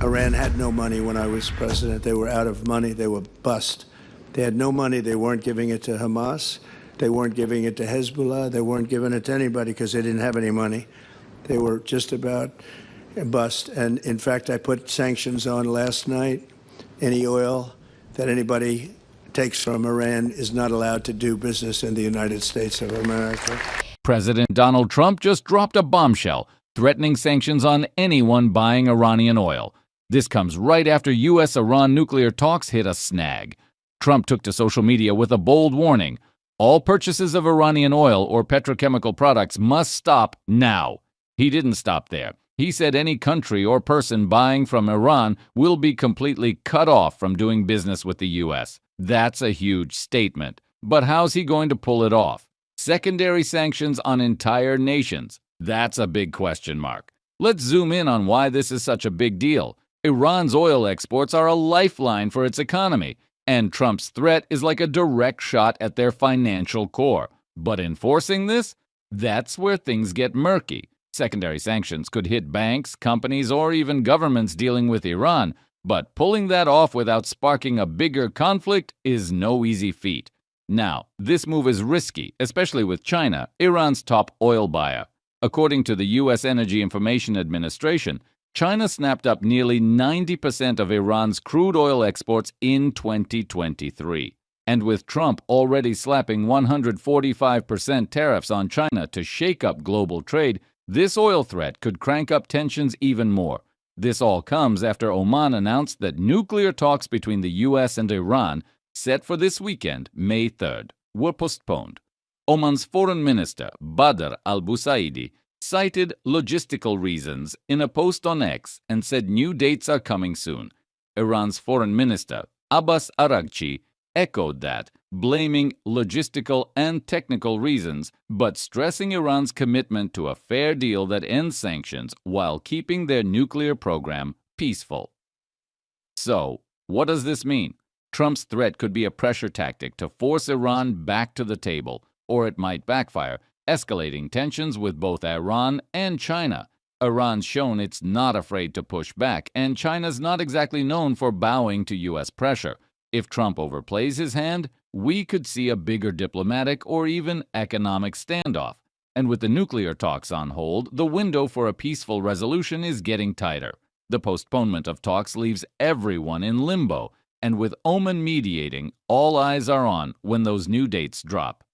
Iran had no money when I was president. They were out of money. They were bust. They had no money. They weren't giving it to Hamas. They weren't giving it to Hezbollah. They weren't giving it to anybody because they didn't have any money. They were just about a bust. And in fact, I put sanctions on last night. Any oil that anybody takes from Iran is not allowed to do business in the United States of America. President Donald Trump just dropped a bombshell, threatening sanctions on anyone buying Iranian oil. This comes right after U.S.-Iran nuclear talks hit a snag. Trump took to social media with a bold warning. All purchases of Iranian oil or petrochemical products must stop now. He didn't stop there. He said any country or person buying from Iran will be completely cut off from doing business with the U.S. That's a huge statement. But how's he going to pull it off? Secondary sanctions on entire nations? That's a big question mark. Let's zoom in on why this is such a big deal. Iran's oil exports are a lifeline for its economy, and Trump's threat is like a direct shot at their financial core. But enforcing this? That's where things get murky. Secondary sanctions could hit banks, companies, or even governments dealing with Iran, but pulling that off without sparking a bigger conflict is no easy feat. Now, this move is risky, especially with China, Iran's top oil buyer. According to the U.S. Energy Information Administration, China snapped up nearly 90% of Iran's crude oil exports in 2023. And with Trump already slapping 145% tariffs on China to shake up global trade, this oil threat could crank up tensions even more. This all comes after Oman announced that nuclear talks between the U.S. and Iran, set for this weekend, May 3rd, were postponed. Oman's foreign minister, Badr al-Busaidi, cited logistical reasons in a post on X and said new dates are coming soon. Iran's foreign minister, Abbas Araghchi, echoed that, blaming logistical and technical reasons, but stressing Iran's commitment to a fair deal that ends sanctions while keeping their nuclear program peaceful. So, what does this mean? Trump's threat could be a pressure tactic to force Iran back to the table, or it might backfire, escalating tensions with both Iran and China. Iran's shown it's not afraid to push back, and China's not exactly known for bowing to U.S. pressure. If Trump overplays his hand, we could see a bigger diplomatic or even economic standoff. And with the nuclear talks on hold, the window for a peaceful resolution is getting tighter. The postponement of talks leaves everyone in limbo, and with Oman mediating, all eyes are on when those new dates drop.